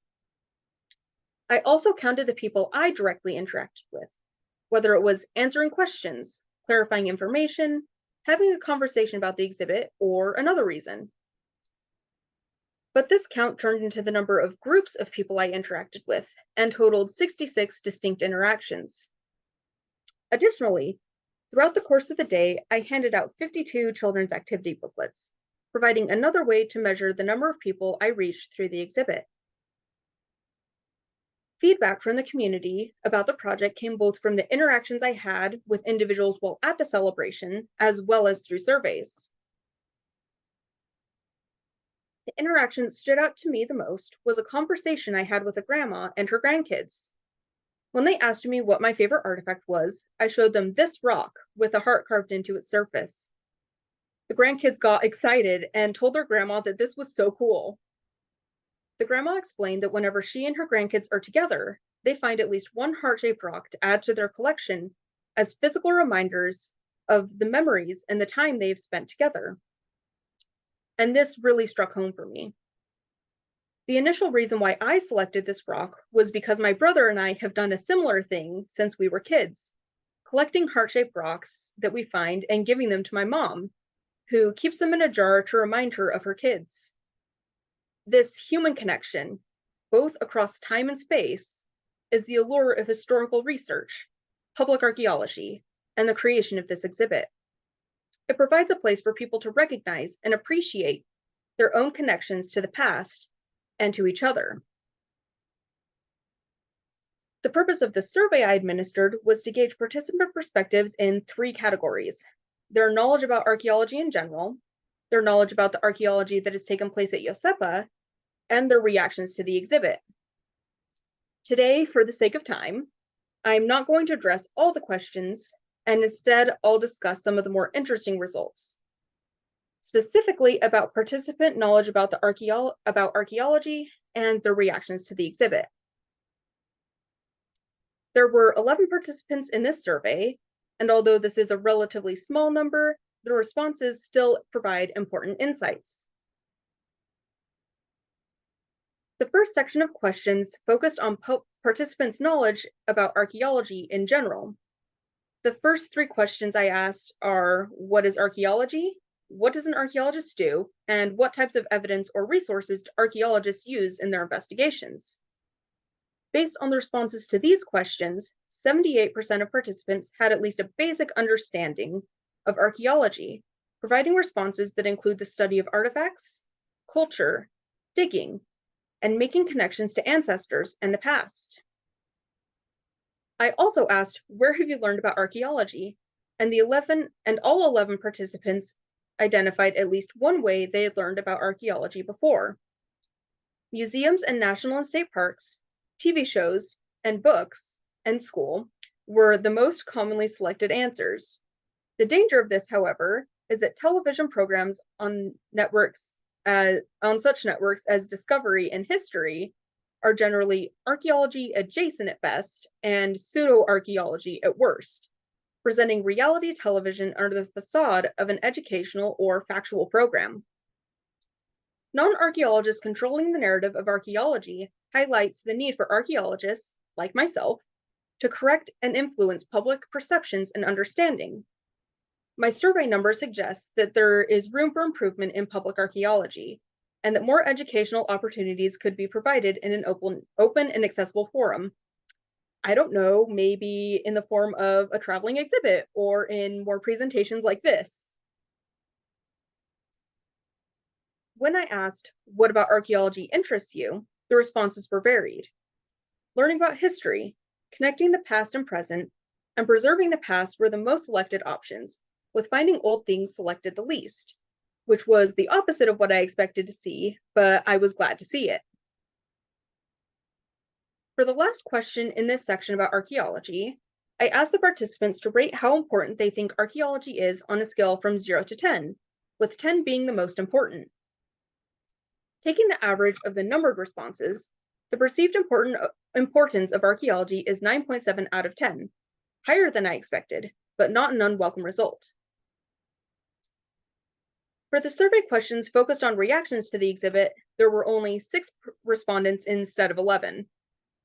B: I also counted the people I directly interacted with, whether it was answering questions, clarifying information, having a conversation about the exhibit, or another reason. But this count turned into the number of groups of people I interacted with and totaled 66 distinct interactions. Additionally, throughout the course of the day, I handed out 52 children's activity booklets, providing another way to measure the number of people I reached through the exhibit. Feedback from the community about the project came both from the interactions I had with individuals while at the celebration, as well as through surveys. The interaction that stood out to me the most was a conversation I had with a grandma and her grandkids. When they asked me what my favorite artifact was, I showed them this rock with a heart carved into its surface. The grandkids got excited and told their grandma that this was so cool. The grandma explained that whenever she and her grandkids are together, they find at least one heart-shaped rock to add to their collection as physical reminders of the memories and the time they've spent together. And this really struck home for me. The initial reason why I selected this rock was because my brother and I have done a similar thing since we were kids, collecting heart-shaped rocks that we find and giving them to my mom, who keeps them in a jar to remind her of her kids. This human connection, both across time and space, is the allure of historical research, public archaeology, and the creation of this exhibit. It provides a place for people to recognize and appreciate their own connections to the past and to each other. The purpose of the survey I administered was to gauge participant perspectives in 3 categories: their knowledge about archaeology in general, their knowledge about the archaeology that has taken place at Iosepa, and their reactions to the exhibit. Today, for the sake of time, I'm not going to address all the questions, and instead I'll discuss some of the more interesting results, specifically about participant knowledge about archaeology and their reactions to the exhibit. There were 11 participants in this survey, and although this is a relatively small number, the responses still provide important insights. The first section of questions focused on participants' knowledge about archaeology in general. The first 3 questions I asked are: what is archaeology? What does an archaeologist do? And what types of evidence or resources do archaeologists use in their investigations? Based on the responses to these questions, 78% of participants had at least a basic understanding of archaeology, providing responses that include the study of artifacts, culture, digging, and making connections to ancestors and the past. I also asked, where have you learned about archaeology? And all 11 participants identified at least one way they had learned about archaeology before. Museums and national and state parks, TV shows, and books, and school were the most commonly selected answers. The danger of this, however, is that television programs on such networks as Discovery and History are generally archaeology adjacent at best and pseudo-archaeology at worst, presenting reality television under the facade of an educational or factual program. Non-archaeologists controlling the narrative of archaeology highlights the need for archaeologists, like myself, to correct and influence public perceptions and understanding. My survey number suggests that there is room for improvement in public archaeology, and that more educational opportunities could be provided in an open and accessible forum. I don't know, maybe in the form of a traveling exhibit or in more presentations like this. When I asked, what about archaeology interests you? The responses were varied. Learning about history, connecting the past and present, and preserving the past were the most selected options, with finding old things selected the least, which was the opposite of what I expected to see, but I was glad to see it. For the last question in this section about archaeology, I asked the participants to rate how important they think archaeology is on a scale from 0 to 10, with 10 being the most important. Taking the average of the numbered responses, The perceived importance of archaeology is 9.7 out of 10, higher than I expected, but not an unwelcome result. For the survey questions focused on reactions to the exhibit, there were only 6 respondents instead of 11.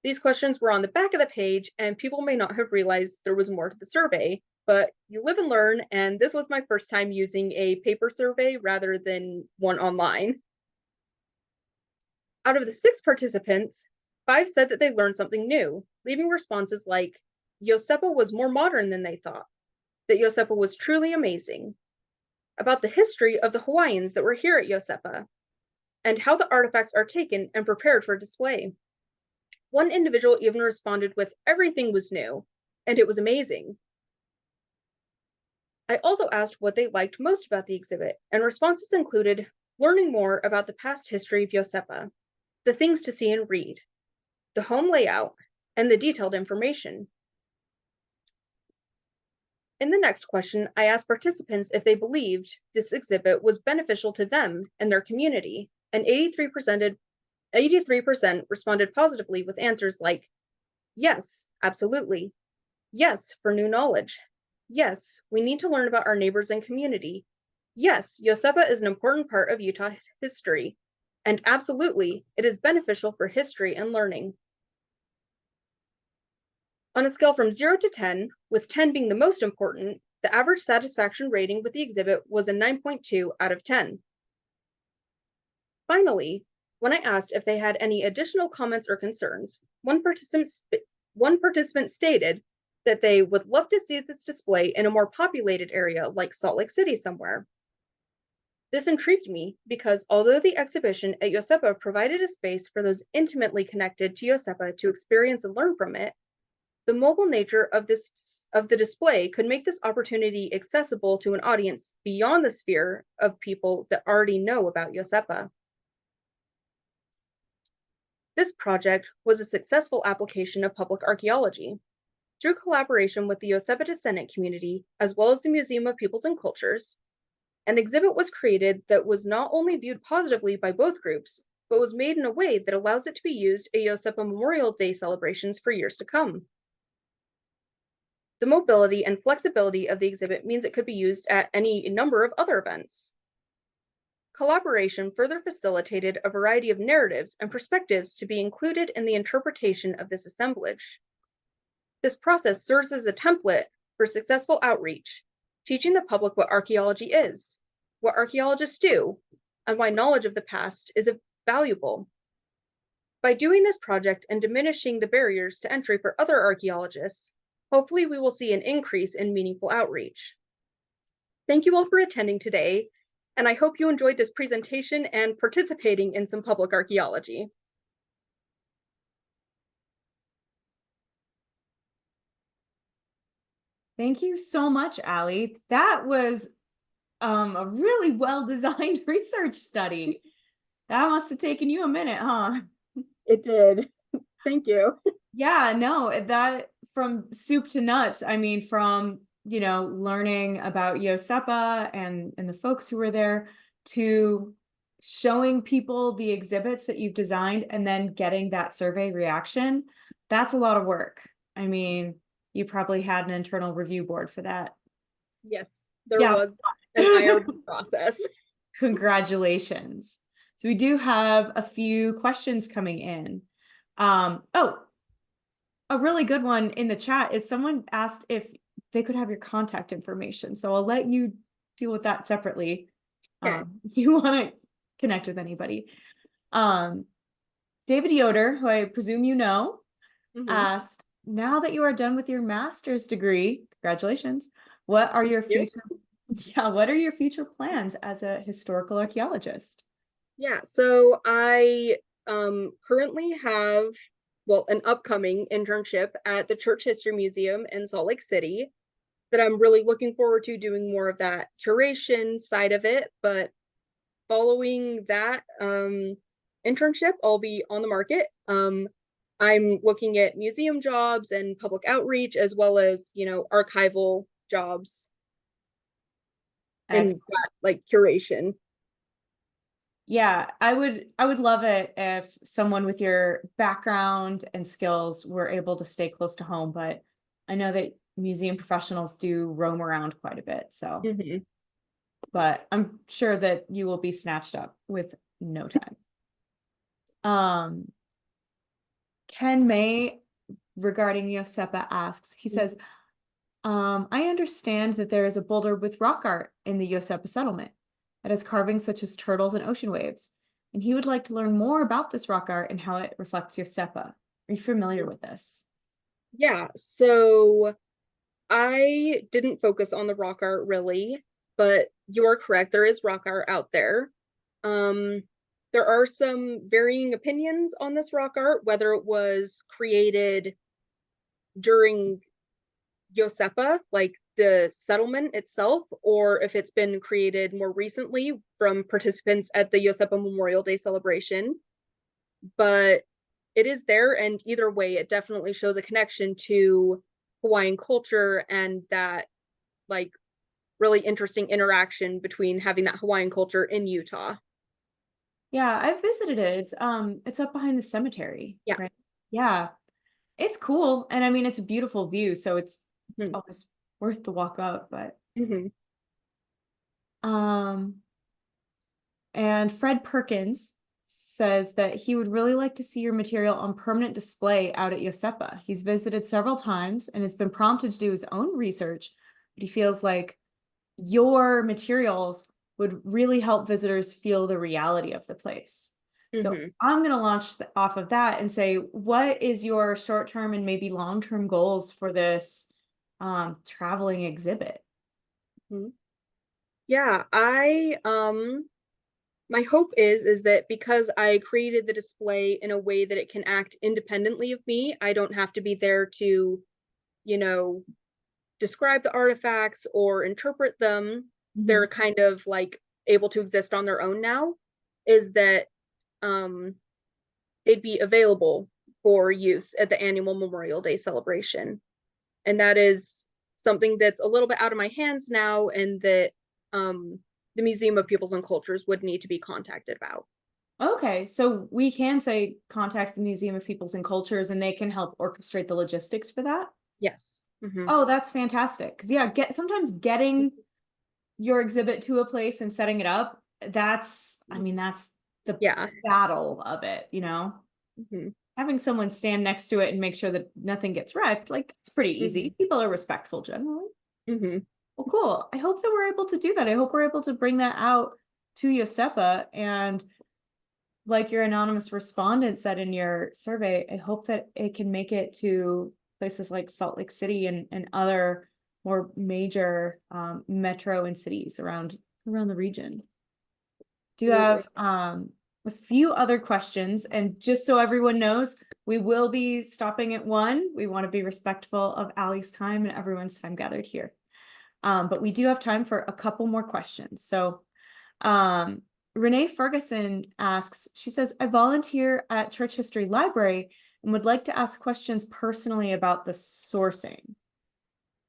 B: These questions were on the back of the page, and people may not have realized there was more to the survey, but you live and learn, and this was my first time using a paper survey rather than one online. Out of the 6 participants, 5 said that they learned something new, leaving responses like, Iosepa was more modern than they thought, that Iosepa was truly amazing, about the history of the Hawaiians that were here at Iosepa, and how the artifacts are taken and prepared for display. One individual even responded with, everything was new, and it was amazing. I also asked what they liked most about the exhibit, and responses included learning more about the past history of Iosepa, the things to see and read, the home layout, and the detailed information. In the next question, I asked participants if they believed this exhibit was beneficial to them and their community, and 83% responded positively with answers like, yes, absolutely. Yes, for new knowledge. Yes, we need to learn about our neighbors and community. Yes, Iosepa is an important part of Utah history. And absolutely, it is beneficial for history and learning. On a scale from 0 to 10, with 10 being the most important, the average satisfaction rating with the exhibit was a 9.2 out of 10. Finally, when I asked if they had any additional comments or concerns, one participant stated that they would love to see this display in a more populated area like Salt Lake City somewhere. This intrigued me because although the exhibition at Iosepa provided a space for those intimately connected to Iosepa to experience and learn from it, the mobile nature of the display could make this opportunity accessible to an audience beyond the sphere of people that already know about Iosepa. This project was a successful application of public archaeology. Through collaboration with the Iosepa descendant community, as well as the Museum of Peoples and Cultures, an exhibit was created that was not only viewed positively by both groups, but was made in a way that allows it to be used at Iosepa Memorial Day celebrations for years to come. The mobility and flexibility of the exhibit means it could be used at any number of other events. Collaboration further facilitated a variety of narratives and perspectives to be included in the interpretation of this assemblage. This process serves as a template for successful outreach, teaching the public what archaeology is, what archaeologists do, and why knowledge of the past is valuable. By doing this project and diminishing the barriers to entry for other archaeologists, hopefully we will see an increase in meaningful outreach. Thank you all for attending today, and I hope you enjoyed this presentation and participating in some public archaeology.
A: Thank you so much, Ally. That was a really well-designed research study. That must have taken you a minute, huh?
B: It did. Thank you.
A: Yeah, no, that from soup to nuts. I mean, from, learning about Iosepa and the folks who were there to showing people the exhibits that you've designed and then getting that survey reaction. That's a lot of work. I mean, you probably had an internal review board for that.
B: Yes, there was an IRB process.
A: Congratulations. So we do have a few questions coming in. A really good one in the chat is someone asked if they could have your contact information. So I'll let you deal with that separately.
B: Okay.
A: If you want to connect with anybody. David Yoder, who I presume you know, asked, now that you are done with your master's degree, congratulations, what are your future plans as a historical archaeologist?
B: Yeah, so I currently have, an upcoming internship at the Church History Museum in Salt Lake City that I'm really looking forward to doing more of that curation side of it. But following that internship, I'll be on the market. I'm looking at museum jobs and public outreach, as well as, archival jobs and that, like, curation.
A: Yeah, I would love it if someone with your background and skills were able to stay close to home, but I know that museum professionals do roam around quite a bit, so
B: Hmm.
A: but I'm sure that you will be snatched up with no time. Um, Ken May regarding Iosepa asks, he says, I understand that there is a boulder with rock art in the Iosepa settlement that has carvings such as turtles and ocean waves, and he would like to learn more about this rock art and how it reflects Iosepa. Are you familiar with this?
B: Yeah, so I didn't focus on the rock art really, but you are correct. There is rock art out there. Um, there are some varying opinions on this rock art, whether it was created during Iosepa, like the settlement itself, or if it's been created more recently from participants at the Iosepa Memorial Day celebration. But it is there, and either way, it definitely shows a connection to Hawaiian culture and that like really interesting interaction between having that Hawaiian culture in Utah.
A: Yeah, I've visited it. It's up behind the cemetery,
B: Yeah.
A: right? Yeah, it's cool, and I mean it's a beautiful view, so it's
B: Hmm.
A: always worth the walk up, but
B: Hmm.
A: um and Fred Perkins says that he would really like to see your material on permanent display out at Iosepa. He's visited several times and has been prompted to do his own research, but he feels like your materials would really help visitors feel the reality of the place. So
B: Hmm.
A: I'm going to launch off of that and say, what is your short-term and maybe long-term goals for this traveling exhibit?
B: Hmm. Yeah, I my hope is that because I created the display in a way that it can act independently of me, I don't have to be there to, you know, describe the artifacts or interpret them.
A: Mhm.
B: They're kind of like able to exist on their own now, is that um they'd be available for use at the annual Memorial Day celebration. And that is something that's a little bit out of my hands now, and that um, the Museum of Peoples and Cultures would need to be contacted about.
A: Okay, so we can say contact the Museum of Peoples and Cultures and they can help orchestrate the logistics for that.
B: Yes. Hmm.
A: Oh, that's fantastic. Because yeah, sometimes getting your exhibit to a place and setting it up, I mean, that's the
B: Yeah.
A: battle of it,
B: Hmm.
A: Having someone stand next to it and make sure that nothing gets wrecked, like it's pretty
B: Hmm.
A: easy. People are respectful generally.
B: Hmm.
A: Well, cool. I hope that we're able to do that. I hope we're able to bring that out to Yosepa and like your anonymous respondent said in your survey, I hope that it can make it to places like Salt Lake City and other more major metro and cities around the region. Do you
B: Absolutely.
A: have a few other questions? And just so everyone knows, we will be stopping at 1. We want to be respectful of Ally's time and everyone's time gathered here. But we do have time for a couple more questions. So um, Renee Ferguson asks, she says, I volunteer at Church History Library and would like to ask questions personally about the sourcing.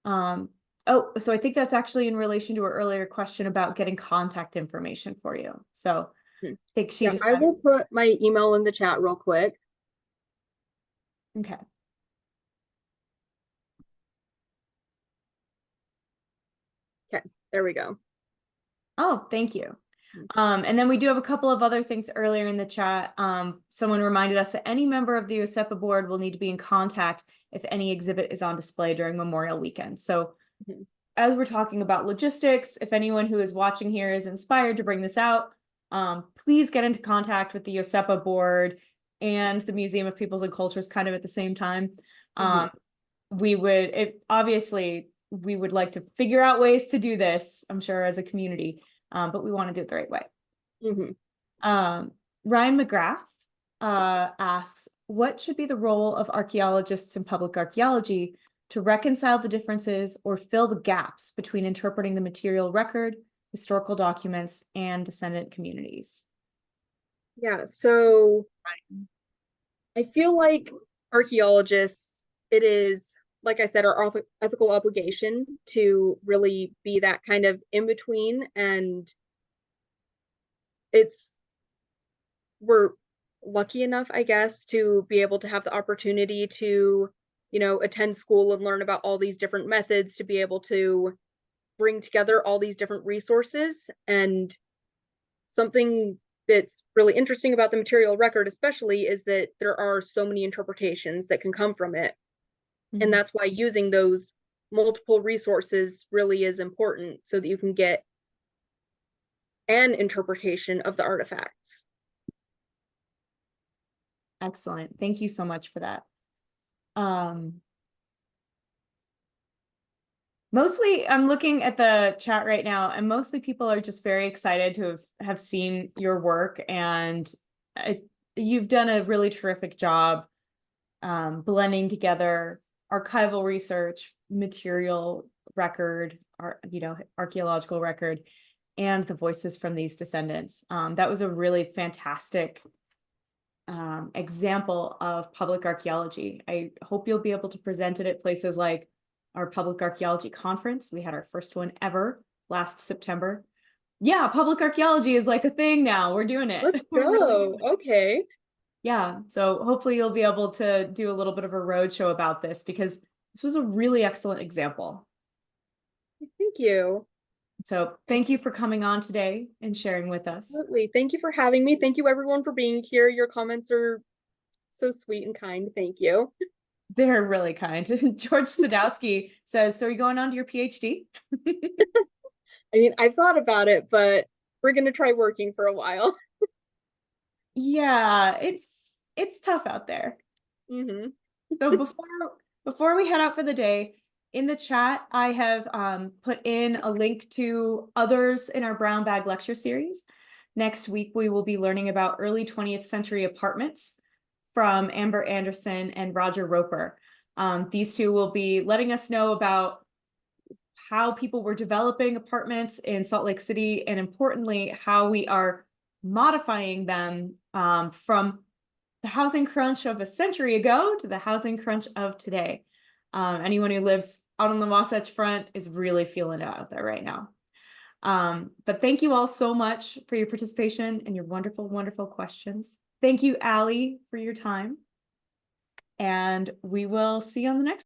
A: Um, oh, so I think that's actually in relation to her earlier question about getting contact information for you. So
B: Hmm.
A: I think she
B: Yeah,
A: just
B: I
A: asked,
B: will put my email in the chat real quick.
A: okay.
B: Okay, there we go.
A: Oh, thank you. And then we do have a couple of other things earlier in the chat. Someone reminded us that any member of the Iosepa board will need to be in contact if any exhibit is on display during Memorial Weekend. So
B: Mhm.
A: as we're talking about logistics, if anyone who is watching here is inspired to bring this out, please get into contact with the Iosepa board and the Museum of Peoples and Cultures kind of at the same time.
B: Mhm.
A: Obviously, we would like to figure out ways to do this, I'm sure, as a community, but we want to do it the right way.
B: Mhm.
A: Um, Ryan McGrath asks, what should be the role of archaeologists in public archaeology to reconcile the differences or fill the gaps between interpreting the material record, historical documents, and descendant communities?
B: Yeah, so I feel like archaeologists, it is, like I said, our ethical obligation to really be that kind of in between. And it's we're lucky enough, I guess, to be able to have the opportunity to, attend school and learn about all these different methods to be able to bring together all these different resources. And something that's really interesting about the material record, especially, is that there are so many interpretations that can come from it. And
A: Mhm.
B: that's why using those multiple resources really is important so that you can get an interpretation of the artifacts.
A: Excellent. Thank you so much for that. Um, Mostly, I'm looking at the chat right now, and mostly people are just very excited to have seen your work, and you've done a really terrific job blending together archival research, material record, archaeological record, and the voices from these descendants. That was a really fantastic example of public archaeology. I hope you'll be able to present it at places like our public archaeology conference. We had our first one ever last September. Yeah, public archaeology is like a thing now. We're doing it.
B: Let's
A: We're really
B: go.
A: doing it.
B: Okay.
A: Yeah, so hopefully you'll be able to do a little bit of a roadshow about this, because this was a really excellent example.
B: Thank you.
A: So thank you for coming on today and sharing with us.
B: Absolutely. Thank you for having me. Thank you, everyone, for being here. Your comments are so sweet and kind. Thank you.
A: They're really kind. George Sadowski says, so are you going on to your PhD?
B: I mean, I've thought about it, but we're going to try working for a while.
A: Yeah, it's tough out there.
B: Hmm.
A: So before we head out for the day, in the chat, I have put in a link to others in our Brown Bag lecture series. Next week, we will be learning about early 20th century apartments from Amber Anderson and Roger Roper. These two will be letting us know about how people were developing apartments in Salt Lake City, and importantly, how we are modifying them from the housing crunch of a century ago to the housing crunch of today. Anyone who lives out on the Wasatch Front is really feeling it out there right now. But thank you all so much for your participation and your wonderful, wonderful questions. Thank you, Ally, for your time. And we will see you on the next